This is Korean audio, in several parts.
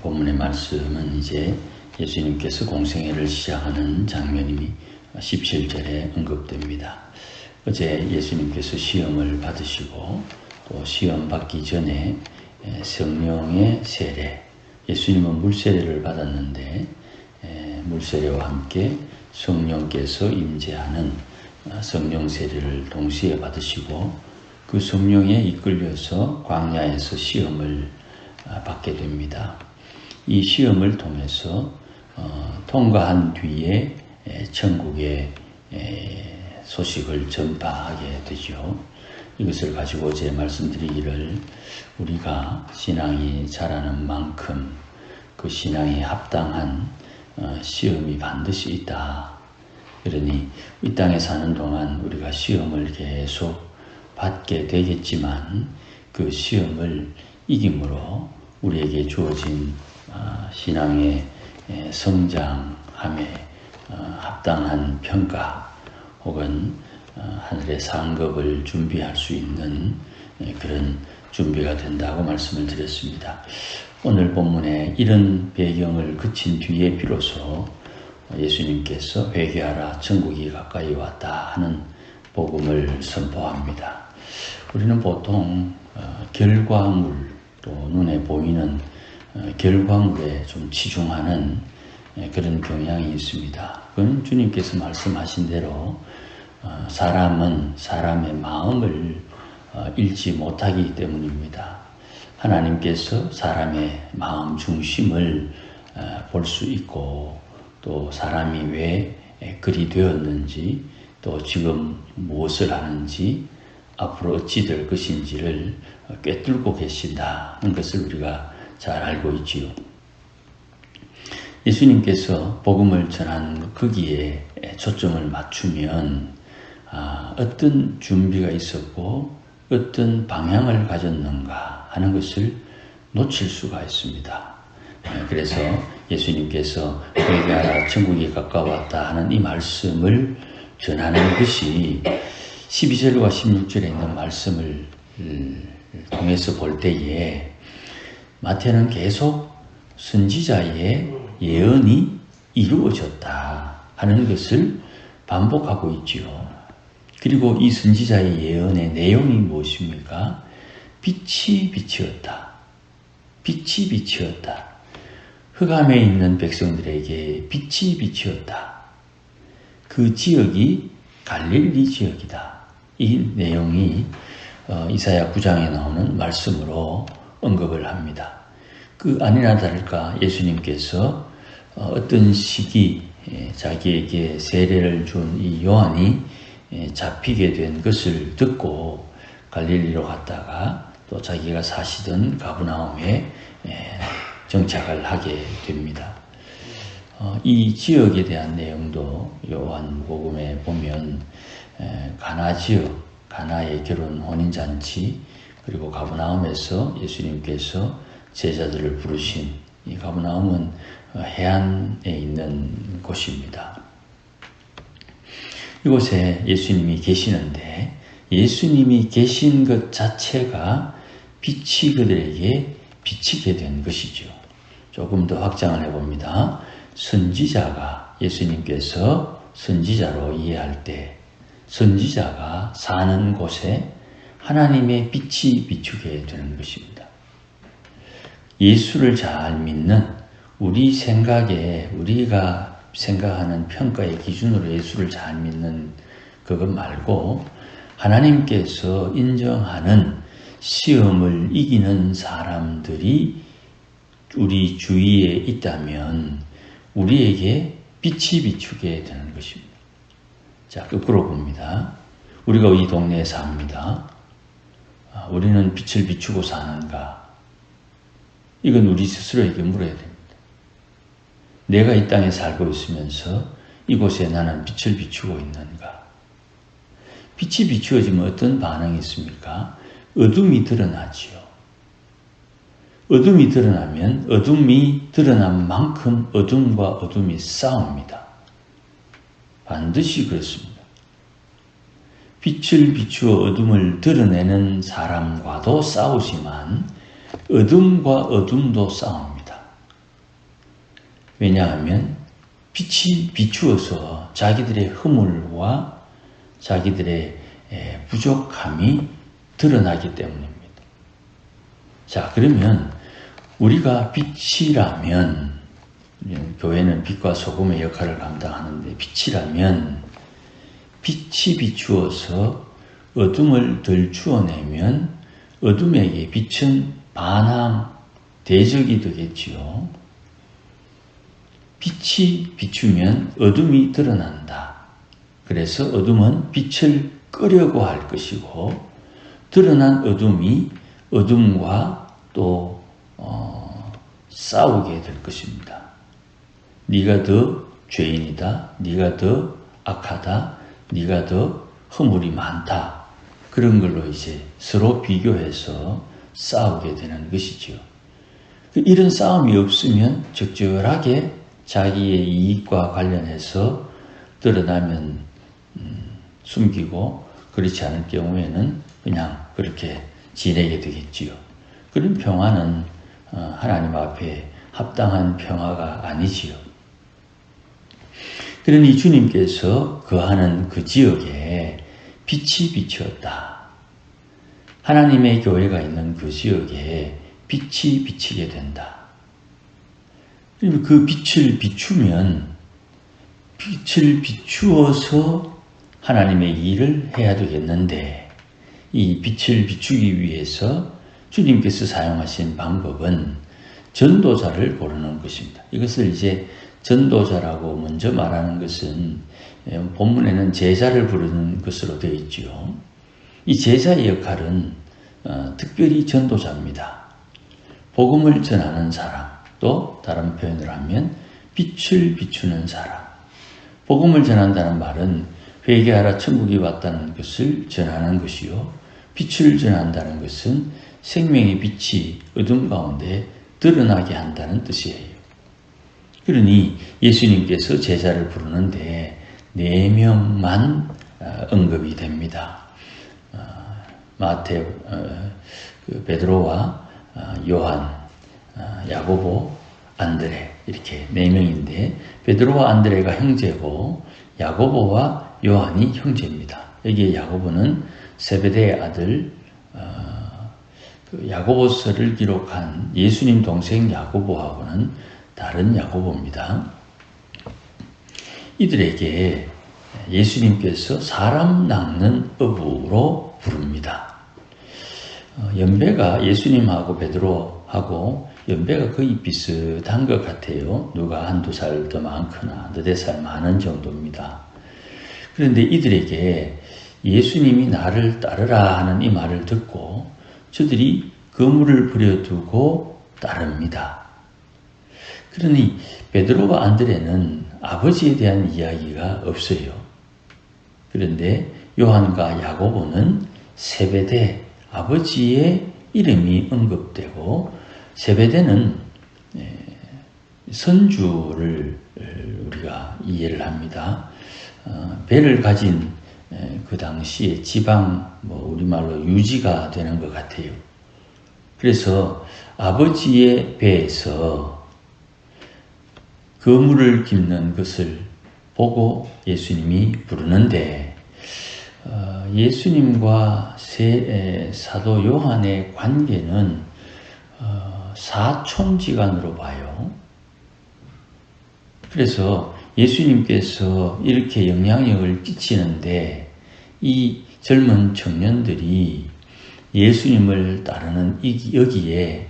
본문의 말씀은 이제 예수님께서 공생애를 시작하는 장면이 17절에 언급됩니다. 어제 예수님께서 시험을 받으시고 또 시험 받기 전에 성령의 세례, 예수님은 물세례를 받았는데 물세례와 함께 성령께서 임재하는 성령 세례를 동시에 받으시고 그 성령에 이끌려서 광야에서 시험을 받게 됩니다. 이 시험을 통해서 통과한 뒤에 천국의 소식을 전파하게 되죠. 이것을 가지고 제 말씀드리기를 우리가 신앙이 자라는 만큼 그 신앙에 합당한 시험이 반드시 있다. 그러니 이 땅에 사는 동안 우리가 시험을 계속 받게 되겠지만 그 시험을 이김으로 우리에게 주어진 신앙의 성장함에 합당한 평가 혹은 하늘의 상급을 준비할 수 있는 그런 준비가 된다고 말씀을 드렸습니다. 오늘 본문에 이런 배경을 그친 뒤에 비로소 예수님께서 회개하라 천국이 가까이 왔다 하는 복음을 선포합니다. 우리는 보통 결과물 또 눈에 보이는 결과물에 좀 치중하는 그런 경향이 있습니다. 그건 주님께서 말씀하신 대로 사람은 사람의 마음을 읽지 못하기 때문입니다. 하나님께서 사람의 마음 중심을 볼 수 있고 또 사람이 왜 그리 되었는지 또 지금 무엇을 하는지 앞으로 어찌 될 것인지를 꿰뚫고 계신다는 것을 우리가 잘 알고 있지요. 예수님께서 복음을 전한 거기에 초점을 맞추면 어떤 준비가 있었고 어떤 방향을 가졌는가 하는 것을 놓칠 수가 있습니다. 그래서 예수님께서 회개하라 천국이 가까웠다 하는 이 말씀을 전하는 것이 12절과 16절에 있는 말씀을 통해서 볼 때에 마태는 계속 선지자의 예언이 이루어졌다 하는 것을 반복하고 있지요. 그리고 이 선지자의 예언의 내용이 무엇입니까? 빛이 빛이었다. 빛이 빛이었다. 흑암에 있는 백성들에게 빛이 빛이었다. 그 지역이 갈릴리 지역이다. 이 내용이 이사야 9장에 나오는 말씀으로 언급을 합니다. 그 아니나 다를까 예수님께서 어떤 시기 자기에게 세례를 준 이 요한이 잡히게 된 것을 듣고 갈릴리로 갔다가 또 자기가 사시던 가브나움에 정착을 하게 됩니다. 이 지역에 대한 내용도 요한복음에 보면 가나 지역, 가나의 결혼 혼인잔치 그리고 가브나움에서 예수님께서 제자들을 부르신 이 가브나움은 해안에 있는 곳입니다. 이곳에 예수님이 계시는데 예수님이 계신 것 자체가 빛이 그들에게 비치게 된 것이죠. 조금 더 확장을 해봅니다. 선지자가 예수님께서 선지자로 이해할 때 선지자가 사는 곳에 하나님의 빛이 비추게 되는 것입니다. 예수를 잘 믿는 우리 생각에 우리가 생각하는 평가의 기준으로 예수를 잘 믿는 그것 말고 하나님께서 인정하는 시험을 이기는 사람들이 우리 주위에 있다면 우리에게 빛이 비추게 되는 것입니다. 자, 거꾸로 봅니다. 우리가 이 동네에 삽니다. 우리는 빛을 비추고 사는가? 이건 우리 스스로에게 물어야 됩니다. 내가 이 땅에 살고 있으면서 이곳에 나는 빛을 비추고 있는가? 빛이 비추어지면 어떤 반응이 있습니까? 어둠이 드러나지요. 어둠이 드러나면 어둠이 드러난 만큼 어둠과 어둠이 싸웁니다. 반드시 그렇습니다. 빛을 비추어 어둠을 드러내는 사람과도 싸우지만 어둠과 어둠도 싸웁니다. 왜냐하면 빛이 비추어서 자기들의 허물과 자기들의 부족함이 드러나기 때문입니다. 자, 그러면 우리가 빛이라면, 교회는 빛과 소금의 역할을 감당하는데, 빛이라면 빛이 비추어서 어둠을 들추어내면 어둠에게 빛은 반항, 대적이 되겠지요. 빛이 비추면 어둠이 드러난다. 그래서 어둠은 빛을 끄려고 할 것이고, 드러난 어둠이 어둠과 또 싸우게 될 것입니다. 네가 더 죄인이다, 네가 더 악하다, 네가 더 허물이 많다, 그런 걸로 이제 서로 비교해서 싸우게 되는 것이지요. 이런 싸움이 없으면 적절하게 자기의 이익과 관련해서 드러나면 숨기고, 그렇지 않을 경우에는 그냥 그렇게 지내게 되겠지요. 그런 평화는 하나님 앞에 합당한 평화가 아니지요. 그러니 주님께서 거하는 그 지역에 빛이 비추었다. 하나님의 교회가 있는 그 지역에 빛이 비치게 된다. 그 빛을 비추면, 빛을 비추어서 하나님의 일을 해야 되겠는데, 이 빛을 비추기 위해서 주님께서 사용하신 방법은 전도자를 고르는 것입니다. 이것을 이제 전도자라고 먼저 말하는 것은 본문에는 제자를 부르는 것으로 되어 있지요. 이 제자의 역할은 특별히 전도자입니다. 복음을 전하는 사람, 또 다른 표현을 하면 빛을 비추는 사람. 복음을 전한다는 말은 회개하라 천국이 왔다는 것을 전하는 것이요, 빛을 전한다는 것은 생명의 빛이 어둠 가운데 드러나게 한다는 뜻이에요. 그러니 예수님께서 제자를 부르는데 4명만 언급이 됩니다. 마태, 베드로와 요한, 야고보, 안드레, 이렇게 4명인데, 베드로와 안드레가 형제고 야고보와 요한이 형제입니다. 여기에 야고보는 세베대의 아들, 야고보서를 기록한 예수님 동생 야고보하고는 다른 야고보입니다. 이들에게 예수님께서 사람 낚는 어부로 부릅니다. 연배가 예수님하고 베드로하고 연배가 거의 비슷한 것 같아요. 누가 한두 살 더 많거나 너댓 살 많은 정도입니다. 그런데 이들에게 예수님이 나를 따르라 하는 이 말을 듣고 저들이 그물을 버려두고 따릅니다. 그러니 베드로와 안드레는 아버지에 대한 이야기가 없어요. 그런데 요한과 야고보는 세베대, 아버지의 이름이 언급되고, 세베대는 선주를 우리가 이해를 합니다. 배를 가진 그 당시에 지방, 우리말로 유지가 되는 것 같아요. 그래서 아버지의 배에서 그물을 깁는 것을 보고 예수님이 부르는데, 예수님과 사도 요한의 관계는 사촌지간으로 봐요. 그래서 예수님께서 이렇게 영향력을 끼치는데 이 젊은 청년들이 예수님을 따르는 여기에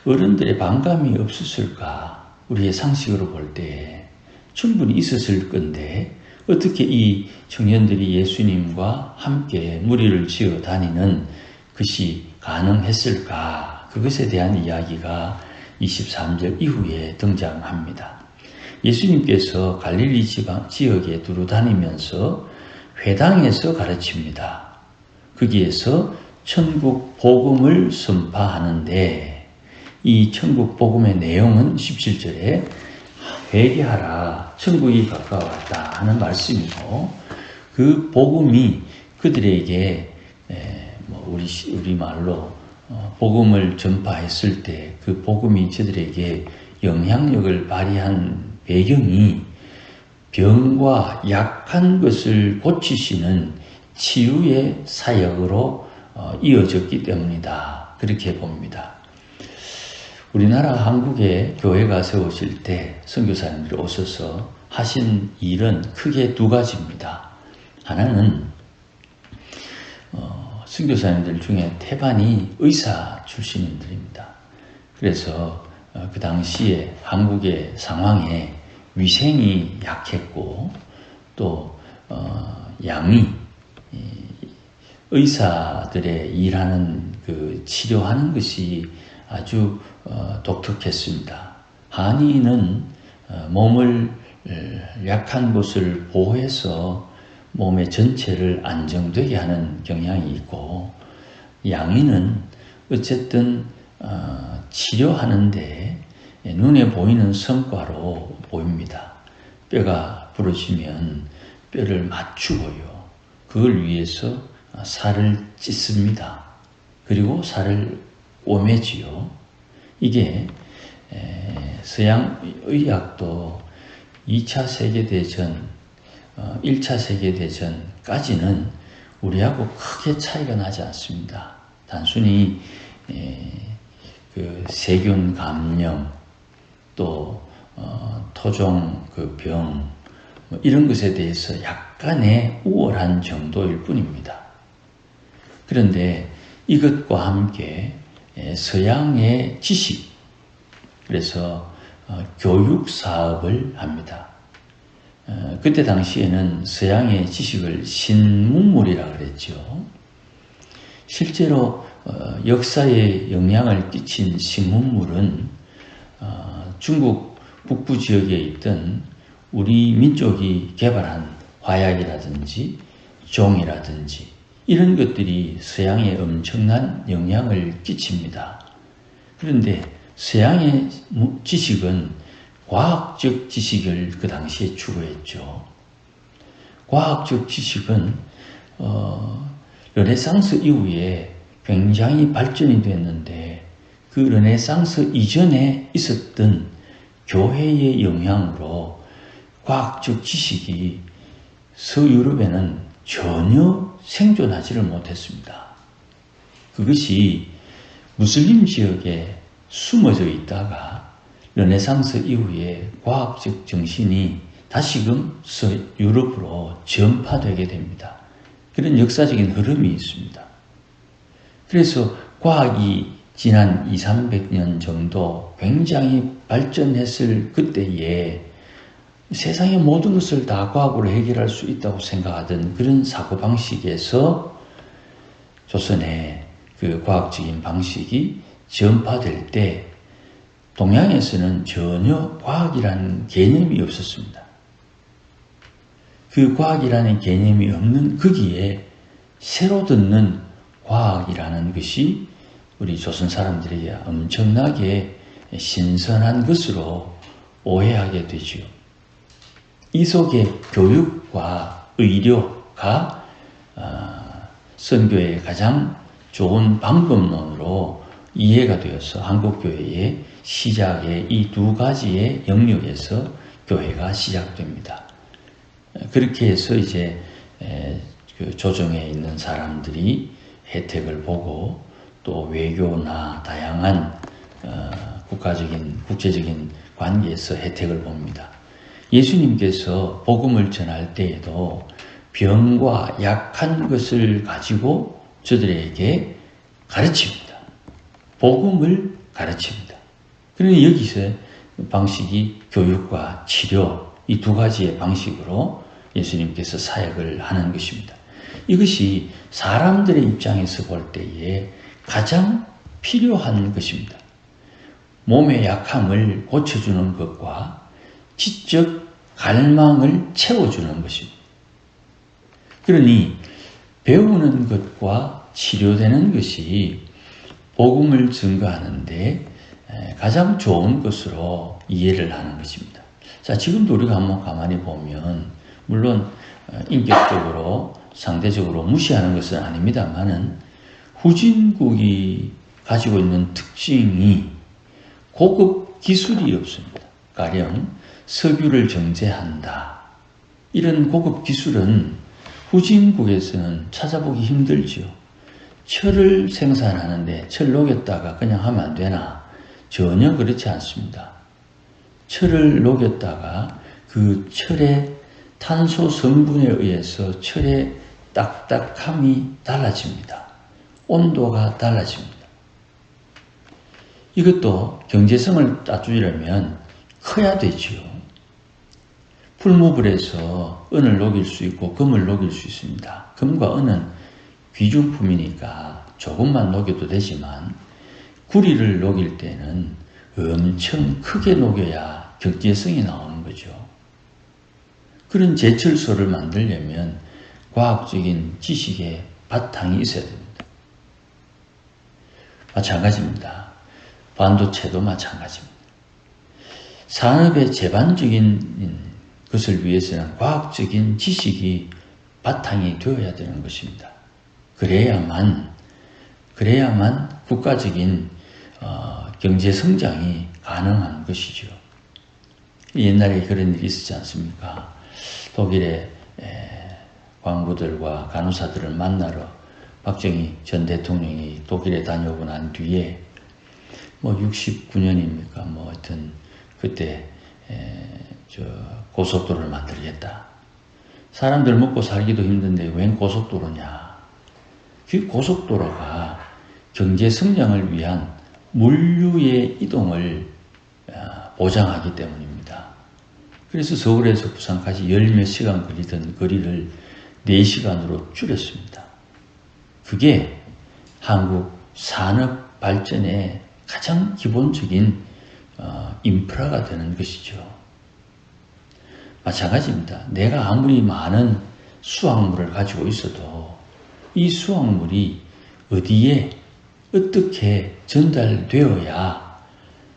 어른들의 반감이 없었을까? 우리의 상식으로 볼 때 충분히 있었을 건데 어떻게 이 청년들이 예수님과 함께 무리를 지어 다니는 것이 가능했을까? 그것에 대한 이야기가 23절 이후에 등장합니다. 예수님께서 갈릴리 지역에 두루 다니면서 회당에서 가르칩니다. 거기에서 천국 복음을 선포하는데 이 천국 복음의 내용은 17절에 회개하라, 천국이 가까웠다 하는 말씀이고, 그 복음이 그들에게 우리 말로 복음을 전파했을 때 그 복음이 저들에게 영향력을 발휘한 배경이 병과 약한 것을 고치시는 치유의 사역으로 이어졌기 때문이다. 그렇게 봅니다. 우리나라 한국에 교회가 세워질 때 선교사님들이 오셔서 하신 일은 크게 두 가지입니다. 하나는 선교사님들 중에 태반이 의사 출신인들입니다. 그래서 그 당시에 한국의 상황에 위생이 약했고 또 양이 의사들의 일하는 그 치료하는 것이 아주 독특했습니다. 한의는 몸을 약한 곳을 보호해서 몸의 전체를 안정되게 하는 경향이 있고, 양의는 어쨌든 치료하는데 눈에 보이는 성과로 보입니다. 뼈가 부러지면 뼈를 맞추고요. 그걸 위해서 살을 찢습니다. 그리고 살을 오매지요. 이게 서양 의학도 2차 세계대전, 1차 세계대전까지는 우리하고 크게 차이가 나지 않습니다. 단순히 그 세균 감염, 또 토종 그 병, 이런 것에 대해서 약간의 우월한 정도일 뿐입니다. 그런데 이것과 함께 서양의 지식, 그래서 교육 사업을 합니다. 그때 당시에는 서양의 지식을 신문물이라 그랬죠. 실제로 역사에 영향을 끼친 신문물은 중국 북부 지역에 있던 우리 민족이 개발한 화약이라든지 종이라든지 이런 것들이 서양에 엄청난 영향을 끼칩니다. 그런데 서양의 지식은 과학적 지식을 그 당시에 추구했죠. 과학적 지식은 르네상스 이후에 굉장히 발전이 됐는데, 그 르네상스 이전에 있었던 교회의 영향으로 과학적 지식이 서유럽에는 전혀 생존하지를 못했습니다. 그것이 무슬림 지역에 숨어져 있다가 르네상스 이후에 과학적 정신이 다시금 서유럽으로 전파되게 됩니다. 그런 역사적인 흐름이 있습니다. 그래서 과학이 지난 200~300년 정도 굉장히 발전했을 그때에 세상의 모든 것을 다 과학으로 해결할 수 있다고 생각하던 그런 사고방식에서 조선의 그 과학적인 방식이 전파될 때 동양에서는 전혀 과학이라는 개념이 없었습니다. 그 과학이라는 개념이 없는 거기에 새로 듣는 과학이라는 것이 우리 조선 사람들에게 엄청나게 신선한 것으로 오해하게 되죠. 이 속에 교육과 의료가 선교의 가장 좋은 방법론으로 이해가 되어서 한국교회의 시작의 이 두 가지의 영역에서 교회가 시작됩니다. 그렇게 해서 이제 그 조정에 있는 사람들이 혜택을 보고 또 외교나 다양한 국제적인 관계에서 혜택을 봅니다. 예수님께서 복음을 전할 때에도 병과 약한 것을 가지고 저들에게 가르칩니다. 복음을 가르칩니다. 그러니 여기서 방식이 교육과 치료, 이 두 가지의 방식으로 예수님께서 사역을 하는 것입니다. 이것이 사람들의 입장에서 볼 때에 가장 필요한 것입니다. 몸의 약함을 고쳐주는 것과 지적 갈망을 채워주는 것입니다. 그러니 배우는 것과 치료되는 것이 복음을 증거하는데 가장 좋은 것으로 이해를 하는 것입니다. 자, 지금도 우리가 한번 가만히 보면 물론 인격적으로 상대적으로 무시하는 것은 아닙니다만은 후진국이 가지고 있는 특징이 고급 고급 기술이 없습니다. 가령 석유를 정제한다. 이런 고급 기술은 후진국에서는 찾아보기 힘들지요. 철을 생산하는데 철 녹였다가 그냥 하면 안 되나? 전혀 그렇지 않습니다. 철을 녹였다가 그 철의 탄소 성분에 의해서 철의 딱딱함이 달라집니다. 온도가 달라집니다. 이것도 경제성을 따지려면 커야 되지요. 풀무불에서 은을 녹일 수 있고 금을 녹일 수 있습니다. 금과 은은 귀중품이니까 조금만 녹여도 되지만 구리를 녹일 때는 엄청 크게 녹여야 경제성이 나오는 거죠. 그런 제철소를 만들려면 과학적인 지식의 바탕이 있어야 됩니다. 마찬가지입니다. 반도체도 마찬가지입니다. 산업의 제반적인 것을 위해서는 과학적인 지식이 바탕이 되어야 되는 것입니다. 그래야만 국가적인 경제 성장이 가능한 것이죠. 옛날에 그런 일이 있었지 않습니까? 독일의 광부들과 간호사들을 만나러 박정희 전 대통령이 독일에 다녀오고 난 뒤에 69년입니까? 하여튼 그때 고속도로를 만들겠다. 사람들 먹고 살기도 힘든데 웬 고속도로냐? 그 고속도로가 경제 성장을 위한 물류의 이동을 보장하기 때문입니다. 그래서 서울에서 부산까지 열몇 시간 걸리던 거리를 4시간으로 줄였습니다. 그게 한국 산업 발전의 가장 기본적인 인프라가 되는 것이죠. 마찬가지입니다. 내가 아무리 많은 수확물을 가지고 있어도 이 수확물이 어디에 어떻게 전달되어야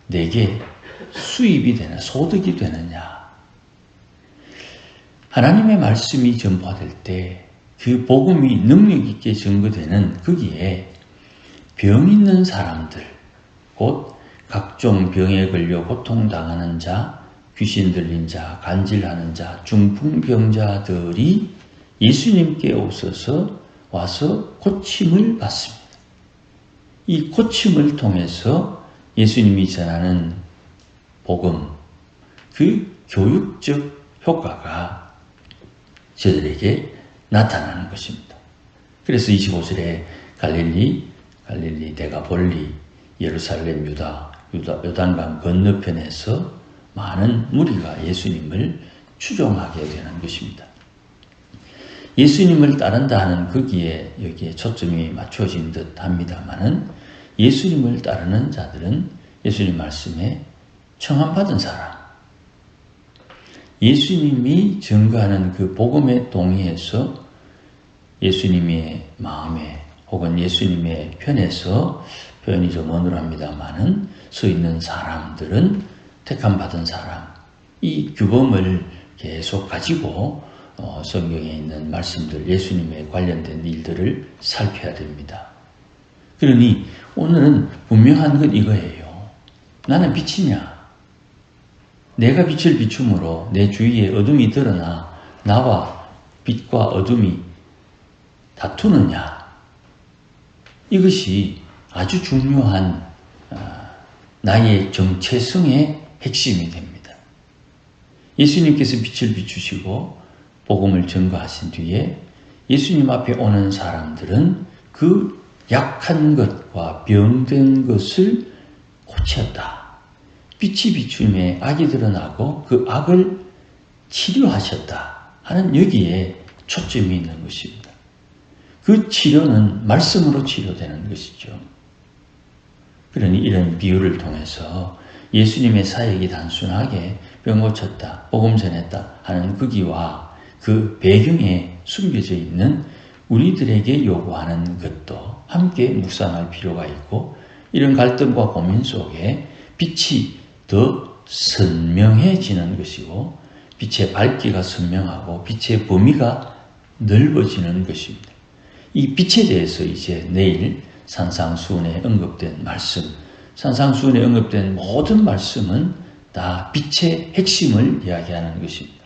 내게 수입이 되나 소득이 되느냐. 하나님의 말씀이 전파될 때 그 복음이 능력 있게 전거되는 거기에 병 있는 사람들, 곧 각종 병에 걸려 고통당하는 자, 귀신 들린 자, 간질하는 자, 중풍병자들이 예수님께 오셔서 와서 고침을 받습니다. 이 고침을 통해서 예수님이 전하는 복음, 그 교육적 효과가 저들에게 나타나는 것입니다. 그래서 25절에 갈릴리, 데가볼리, 예루살렘, 요단강 건너편에서 많은 무리가 예수님을 추종하게 되는 것입니다. 예수님을 따른다 하는 거기에 여기에 초점이 맞춰진 듯 합니다만은 예수님을 따르는 자들은 예수님 말씀에 청함받은 사람, 예수님이 증거하는 그 복음에 동의해서 예수님의 마음에 혹은 예수님의 편에서 표현이 좀 어눌합니다만은 서 있는 사람들은 택함받은 사람, 이 규범을 계속 가지고 성경에 있는 말씀들, 예수님에 관련된 일들을 살펴야 됩니다. 그러니 오늘은 분명한 건 이거예요. 나는 빛이냐? 내가 빛을 비춤으로 내 주위에 어둠이 드러나 나와 빛과 어둠이 다투느냐? 이것이 아주 중요한 나의 정체성의 핵심이 됩니다. 예수님께서 빛을 비추시고 복음을 전거하신 뒤에 예수님 앞에 오는 사람들은 그 약한 것과 병든 것을 고쳤다. 빛이 비춤에 악이 드러나고 그 악을 치료하셨다 하는 여기에 초점이 있는 것입니다. 그 치료는 말씀으로 치료되는 것이죠. 그러니 이런 비유를 통해서 예수님의 사역이 단순하게 병 고쳤다, 복음 전했다 하는 거기와 그 배경에 숨겨져 있는 우리들에게 요구하는 것도 함께 묵상할 필요가 있고, 이런 갈등과 고민 속에 빛이 더 선명해지는 것이고 빛의 밝기가 선명하고 빛의 범위가 넓어지는 것입니다. 이 빛에 대해서 이제 내일 산상수훈에 언급된 말씀 산상수훈에 언급된 모든 말씀은 다 빛의 핵심을 이야기하는 것입니다.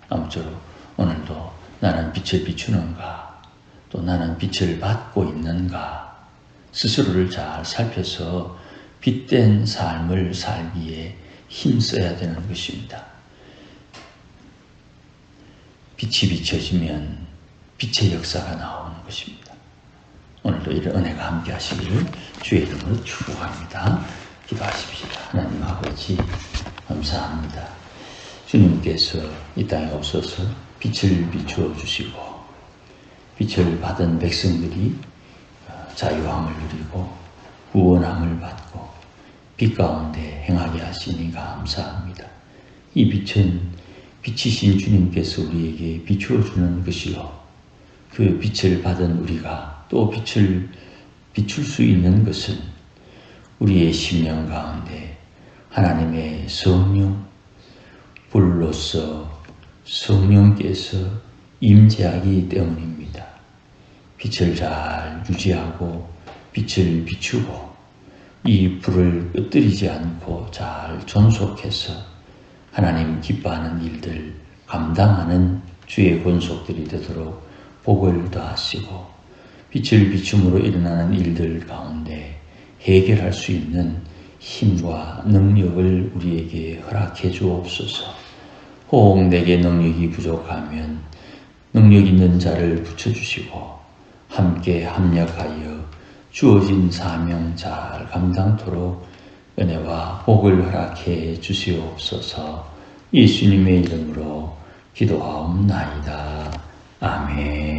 아무쪼록 오늘도 나는 빛을 비추는가, 또 나는 빛을 받고 있는가, 스스로를 잘 살펴서 빛된 삶을 살기에 힘써야 되는 것입니다. 빛이 비춰지면 빛의 역사가 나오는 것입니다. 오늘도 이런 은혜가 함께 하시기를 주의 이름으로 축복합니다. 기도하십시다. 하나님 아버지 감사합니다. 주님께서 이 땅에 오셔서 빛을 비추어 주시고 빛을 받은 백성들이 자유함을 누리고 구원함을 받고 빛 가운데 행하게 하시니 감사합니다. 이 빛은 빛이신 주님께서 우리에게 비추어 주는 것이요, 그 빛을 받은 우리가 또 빛을 비출 수 있는 것은 우리의 심령 가운데 하나님의 성령, 불로서 성령께서 임재하기 때문입니다. 빛을 잘 유지하고 빛을 비추고 이 불을 끄뜨리지 않고 잘 존속해서 하나님 기뻐하는 일들 감당하는 주의 권속들이 되도록 복을 더하시고 빛을 비춤으로 일어나는 일들 가운데 해결할 수 있는 힘과 능력을 우리에게 허락해 주옵소서. 혹 내게 능력이 부족하면 능력 있는 자를 붙여주시고 함께 합력하여 주어진 사명 잘 감당토록 은혜와 복을 허락해 주시옵소서. 예수님의 이름으로 기도하옵나이다. 아멘.